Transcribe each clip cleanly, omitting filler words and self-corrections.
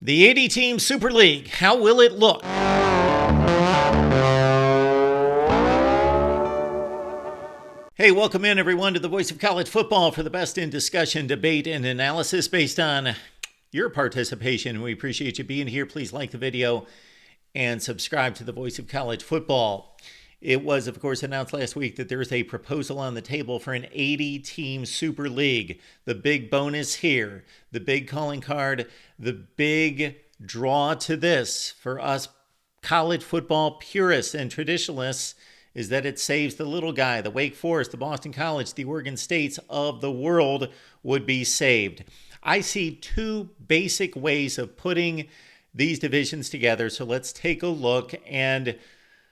The 80-team Super League, how will it look? Hey, welcome in everyone to the Voice of College Football for the best in discussion, debate, and analysis based on your participation. We appreciate you being here. Please like the video and subscribe to the Voice of College Football. It was, of course, announced last week that there's a proposal on the table for an 80-team Super League. The big bonus here, the big calling card, the big draw to this for us college football purists and traditionalists is that it saves the little guy. The Wake Forest, the Boston College, the Oregon States of the world would be saved. I see two basic ways of putting these divisions together, so let's take a look. And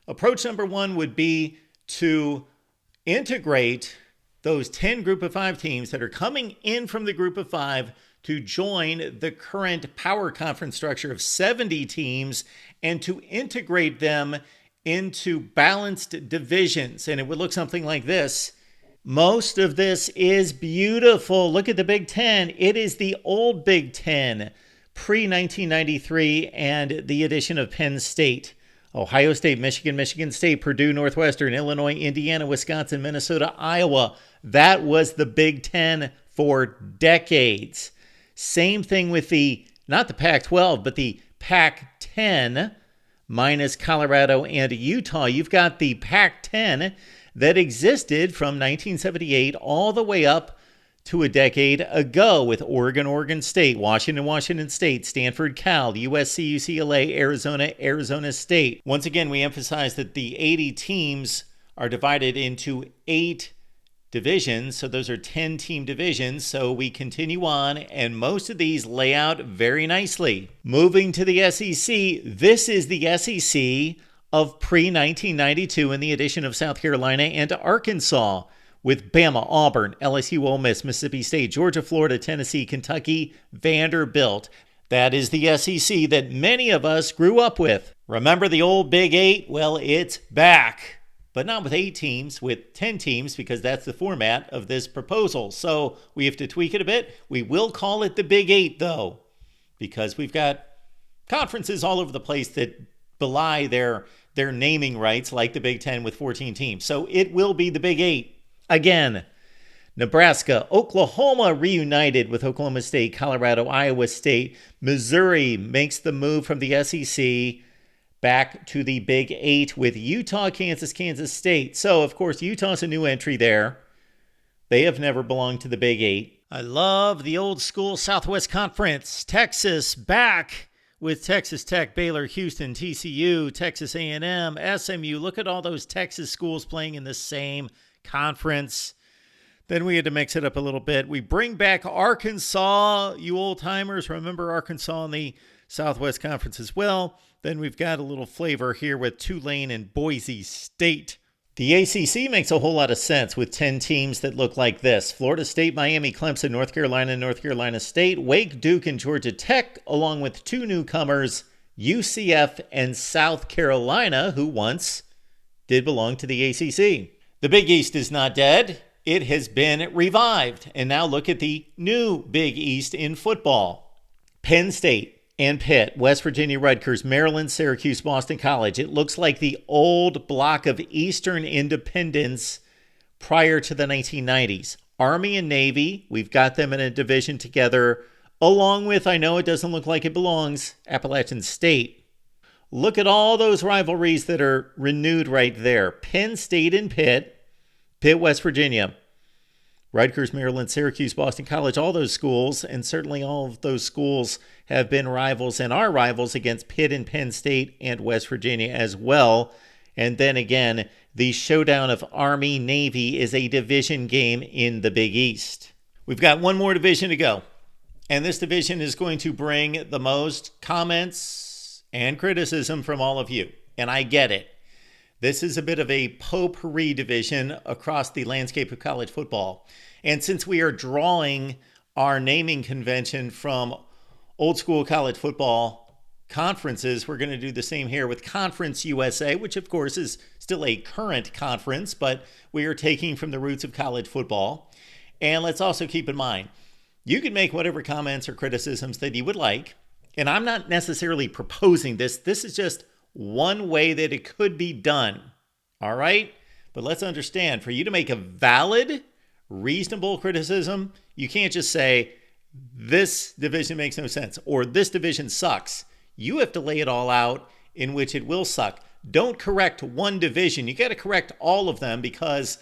approach number one would be to integrate those 10 group of 5 teams that are coming in from the group of 5 to join the current power conference structure of 70 teams and to integrate them into balanced divisions. And it would look something like this. Most of this is beautiful. Look at the Big Ten. It is the old Big Ten, pre-1993 and the addition of Penn State. Ohio State, Michigan State, Purdue, Northwestern, Illinois, Indiana, Wisconsin, Minnesota, Iowa. That was the Big Ten for decades. Same thing with not the Pac-12, but the Pac-10 minus Colorado and Utah. You've got the Pac-10 that existed from 1978 all the way up to a decade ago with Oregon State, Washington State, Stanford, Cal, USC, UCLA, Arizona State. Once again, we emphasize that the 80 teams are divided into 8 divisions. So those are 10-team divisions. So we continue on, and most of these lay out very nicely. Moving to the SEC, this is the SEC of pre-1992 and the addition of South Carolina and Arkansas, with Bama, Auburn, LSU, Ole Miss, Mississippi State, Georgia, Florida, Tennessee, Kentucky, Vanderbilt. That is the SEC that many of us grew up with. Remember the old Big 8? Well, it's back. But not with 8 teams, with 10 teams, because that's the format of this proposal. So we have to tweak it a bit. We will call it the Big 8, though, because we've got conferences all over the place that belie their naming rights, like the Big 10 with 14 teams. So it will be the Big 8. Again, Nebraska, Oklahoma reunited with Oklahoma State, Colorado, Iowa State. Missouri makes the move from the SEC back to the Big 8 with Utah, Kansas State. So, of course, Utah's a new entry there. They have never belonged to the Big 8. I love the old school Southwest Conference. Texas back with Texas Tech, Baylor, Houston, TCU, Texas A&M, SMU. Look at all those Texas schools playing in the same conference. Then we had to mix it up a little bit. We bring back Arkansas. You old timers remember Arkansas in the Southwest Conference as well. Then we've got a little flavor here with Tulane and Boise State. The ACC makes a whole lot of sense with 10 teams that look like this. Florida State, Miami, Clemson, North Carolina State, Wake, Duke, and Georgia Tech, along with 2 newcomers, UCF and South Carolina, who once did belong to the ACC. The Big East is not dead. It has been revived. And now look at the new Big East in football. Penn State and Pitt, West Virginia, Rutgers, Maryland, Syracuse, Boston College. It looks like the old block of Eastern independence prior to the 1990s. Army and Navy, we've got them in a division together, along with, I know it doesn't look like it belongs, Appalachian State. Look at all those rivalries that are renewed right there. Penn State and Pitt, West Virginia, Rutgers, Maryland, Syracuse, Boston College, all those schools, and certainly all of those schools have been rivals and are rivals against Pitt and Penn State and West Virginia as well. And then again, the showdown of Army-Navy is a division game in the Big East. We've got one more division to go, and this division is going to bring the most comments and criticism from all of you, and I get it. This is a bit of a potpourri division across the landscape of college football. And since we are drawing our naming convention from old school college football conferences, we're going to do the same here with Conference USA, which of course is still a current conference, but we are taking from the roots of college football. And let's also keep in mind, you can make whatever comments or criticisms that you would like, And I'm not necessarily proposing this. This is just one way that it could be done. All right? But let's understand, for you to make a valid, reasonable criticism, you can't just say, this division makes no sense or this division sucks. You have to lay it all out in which it will suck. Don't correct one division. You got to correct all of them because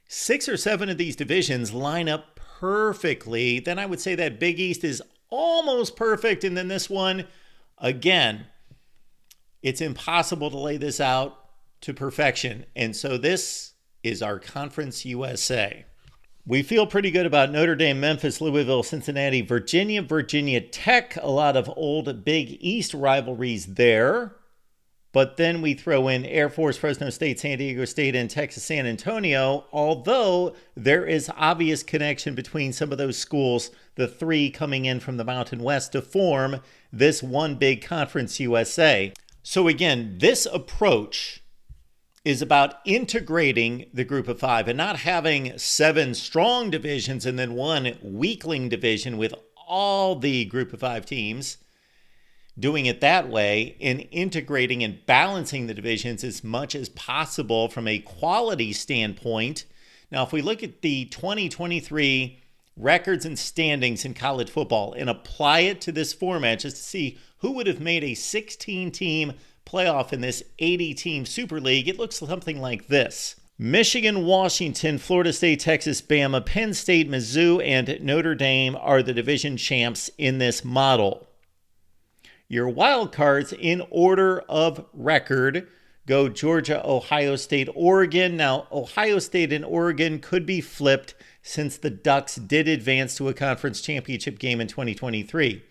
6 or 7 of these divisions line up perfectly. Then I would say that Big East is almost perfect. And then this one, again, it's impossible to lay this out to perfection. And so this is our Conference USA. We feel pretty good about Notre Dame, Memphis, Louisville, Cincinnati, Virginia, Virginia Tech. A lot of old Big East rivalries there. But then we throw in Air Force, Fresno State, San Diego State, and Texas San Antonio, although there is obvious connection between some of those schools, the 3 coming in from the Mountain West to form this one big Conference USA. So again, this approach is about integrating the group of 5 and not having 7 strong divisions and then 1 weakling division with all the group of 5 teams. Doing it that way and integrating and balancing the divisions as much as possible from a quality standpoint. Now, if we look at the 2023 records and standings in college football and apply it to this format just to see who would have made a 16-team playoff in this 80-team Super League, it looks something like this. Michigan, Washington, Florida State, Texas, Bama, Penn State, Mizzou, and Notre Dame are the division champs in this model. Your wild cards in order of record go Georgia, Ohio State, Oregon. Now, Ohio State and Oregon could be flipped since the Ducks did advance to a conference championship game in 2023.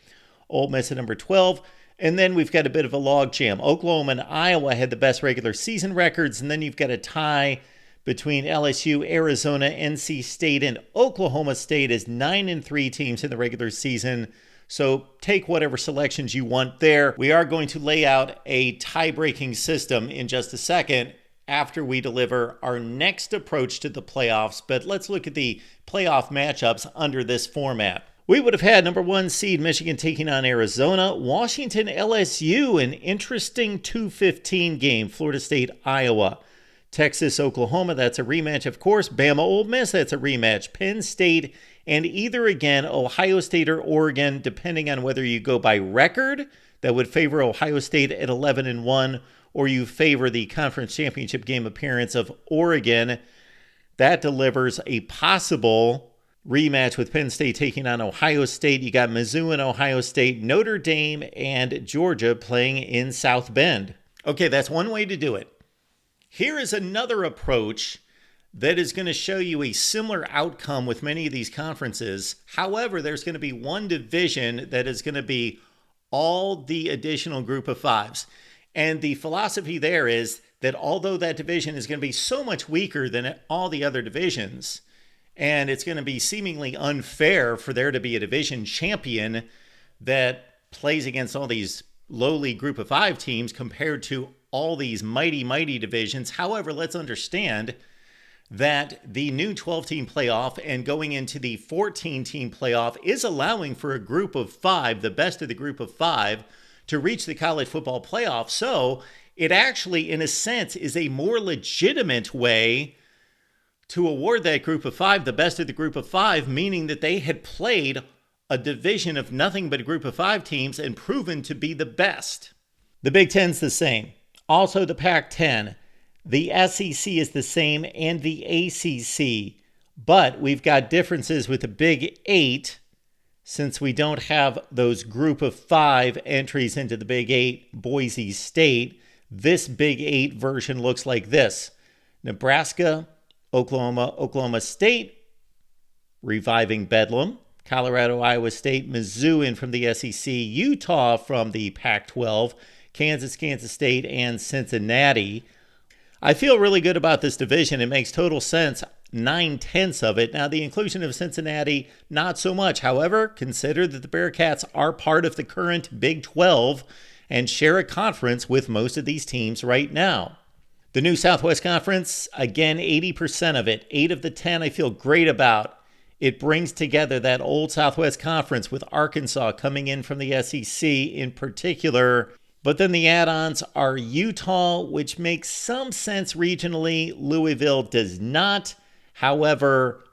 Ole Miss at number 12. And then we've got a bit of a logjam. Oklahoma and Iowa had the best regular season records. And then you've got a tie between LSU, Arizona, NC State, and Oklahoma State as 9-3 teams in the regular season. So take whatever selections you want there. We are going to lay out a tie-breaking system in just a second after we deliver our next approach to the playoffs. But let's look at the playoff matchups under this format. We would have had number 1 seed Michigan taking on Arizona, Washington, LSU, an interesting 2:15 game, Florida State, Iowa. Texas, Oklahoma, that's a rematch, of course. Bama, Ole Miss, that's a rematch. Penn State, and either again, Ohio State or Oregon, depending on whether you go by record, that would favor Ohio State at 11-1, or you favor the conference championship game appearance of Oregon. That delivers a possible rematch with Penn State taking on Ohio State. You got Mizzou and Ohio State, Notre Dame and Georgia playing in South Bend. Okay, that's one way to do it. Here is another approach that is going to show you a similar outcome with many of these conferences. However, there's going to be one division that is going to be all the additional group of 5s. And the philosophy there is that although that division is going to be so much weaker than all the other divisions, and it's going to be seemingly unfair for there to be a division champion that plays against all these lowly group of 5 teams compared to all these mighty, mighty divisions. However, let's understand that the new 12-team playoff and going into the 14-team playoff is allowing for a group of 5, the best of the group of 5, to reach the college football playoff. So it actually, in a sense, is a more legitimate way to award that group of 5 the best of the group of 5, meaning that they had played a division of nothing but a group of 5 teams and proven to be the best. The Big Ten's the same. Also the Pac-10. The SEC is the same and the ACC, but we've got differences with the Big 8 since we don't have those group of 5 entries into the Big 8, Boise State. This Big 8 version looks like this. Nebraska, Oklahoma, Oklahoma State, reviving Bedlam, Colorado, Iowa State, Mizzou in from the SEC, Utah from the Pac-12, Kansas, Kansas State, and Cincinnati. I feel really good about this division. It makes total sense, 9/10 of it. Now, the inclusion of Cincinnati, not so much. However, consider that the Bearcats are part of the current Big 12 and share a conference with most of these teams right now. The new Southwest Conference, again, 80% of it. 8 of the 10 I feel great about. It brings together that old Southwest Conference with Arkansas coming in from the SEC in particular. But then the add-ons are Utah, which makes some sense regionally. Louisville does not. However,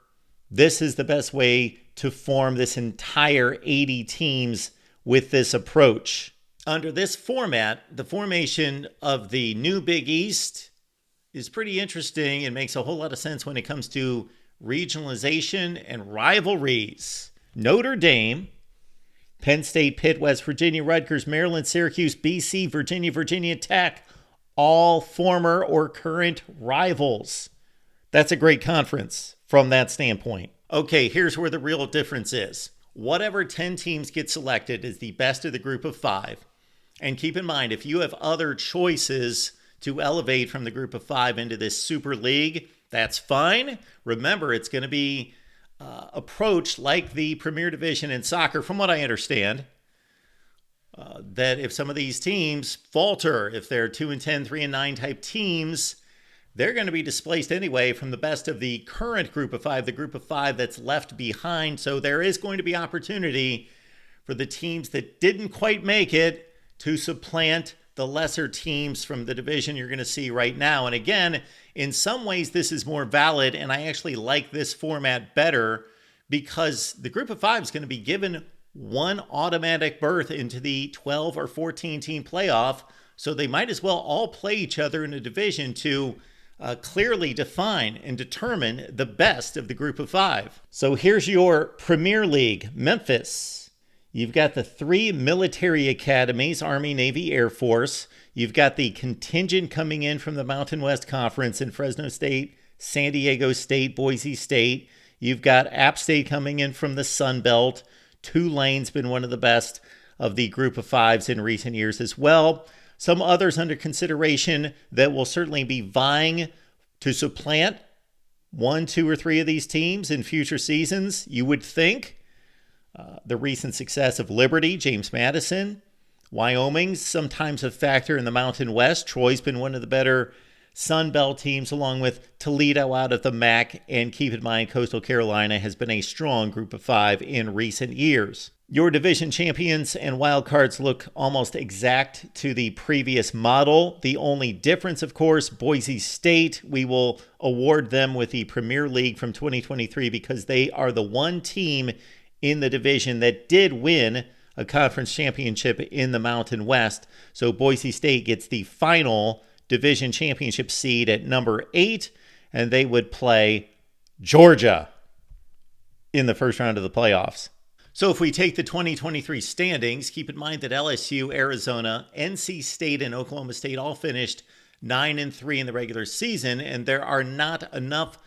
this is the best way to form this entire 80 teams with this approach. Under this format, the formation of the new Big East is pretty interesting and makes a whole lot of sense when it comes to regionalization and rivalries. Notre Dame, Penn State, Pitt, West Virginia, Rutgers, Maryland, Syracuse, BC, Virginia, Virginia Tech, all former or current rivals. That's a great conference from that standpoint. Okay, here's where the real difference is. Whatever 10 teams get selected is the best of the group of 5. And keep in mind, if you have other choices to elevate from the group of 5 into this Super League, that's fine. Remember, it's going to be approached like the Premier Division in soccer, from what I understand, that if some of these teams falter, if they're 2-10, 3-9 type teams, they're going to be displaced anyway from the best of the current group of 5, the group of 5 that's left behind. So there is going to be opportunity for the teams that didn't quite make it to supplant the lesser teams from the division you're going to see right now. And again, in some ways, this is more valid, and I actually like this format better because the group of 5 is going to be given one automatic berth into the 12 or 14 team playoff, so they might as well all play each other in a division to clearly define and determine the best of the group of 5. So here's your Premier League. Memphis. You've got the 3 military academies, Army, Navy, Air Force. You've got the contingent coming in from the Mountain West Conference in Fresno State, San Diego State, Boise State. You've got App State coming in from the Sun Belt. Tulane's been one of the best of the group of 5s in recent years as well. Some others under consideration that will certainly be vying to supplant 1, 2, or 3 of these teams in future seasons, you would think. The recent success of Liberty, James Madison. Wyoming's sometimes a factor in the Mountain West. Troy's been one of the better Sun Belt teams, along with Toledo out of the MAC. And keep in mind, Coastal Carolina has been a strong group of 5 in recent years. Your division champions and wildcards look almost exact to the previous model. The only difference, of course, Boise State, we will award them with the Premier League from 2023 because they are the one team in the division that did win a conference championship in the Mountain West. So Boise State gets the final division championship seed at number 8, and they would play Georgia in the first round of the playoffs. So if we take the 2023 standings, keep in mind that LSU, Arizona, NC State, and Oklahoma State all finished 9-3 in the regular season, and there are not enough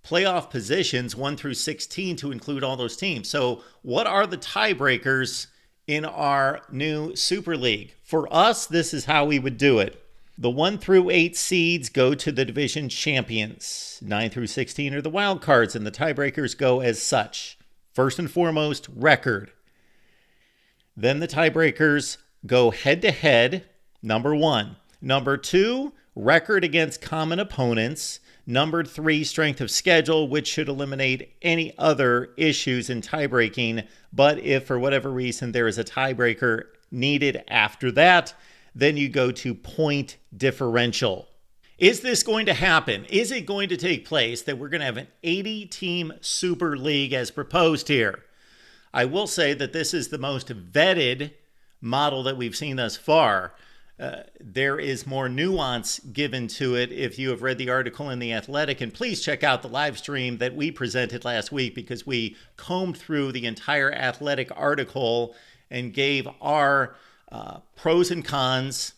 playoff positions 1 through 16 to include all those teams. So what are the tiebreakers in our new Super League? For us, this is how we would do it. The 1 through 8 seeds go to the division champions. 9 through 16 are the wild cards, and the tiebreakers go as such. First and foremost, record. Then the tiebreakers go head-to-head, number 1. Number 2, record against common opponents. Number 3, strength of schedule, which should eliminate any other issues in tiebreaking. But if for whatever reason there is a tiebreaker needed after that, then you go to point differential. Is this going to happen? Is it going to take place that we're going to have an 80-team Super League as proposed here? I will say that this is the most vetted model that we've seen thus far. There is more nuance given to it if you have read the article in The Athletic. And please check out the live stream that we presented last week because we combed through the entire Athletic article and gave our pros and cons,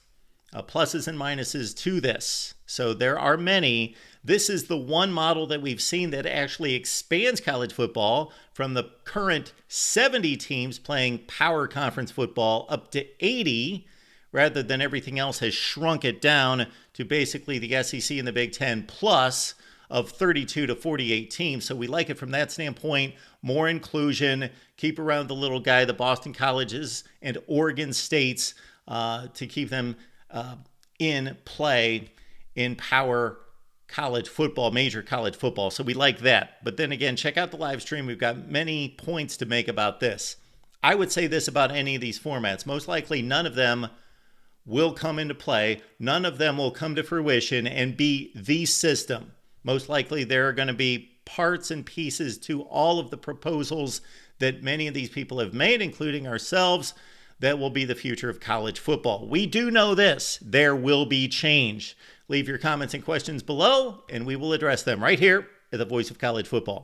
pluses and minuses to this. So there are many. This is the one model that we've seen that actually expands college football from the current 70 teams playing power conference football up to 80, rather than everything else has shrunk it down to basically the SEC and the Big Ten plus of 32 to 48 teams. So we like it from that standpoint. More inclusion, keep around the little guy, the Boston colleges and Oregon States, to keep them in play in power college football, major college football. So we like that. But then again, check out the live stream. We've got many points to make about this. I would say this about any of these formats. Most likely none of them will come into play. None of them will come to fruition and be the system. Most likely there are going to be parts and pieces to all of the proposals that many of these people have made, including ourselves, that will be the future of college football. We do know this. There will be change. Leave your comments and questions below, and we will address them right here at the Voice of College Football.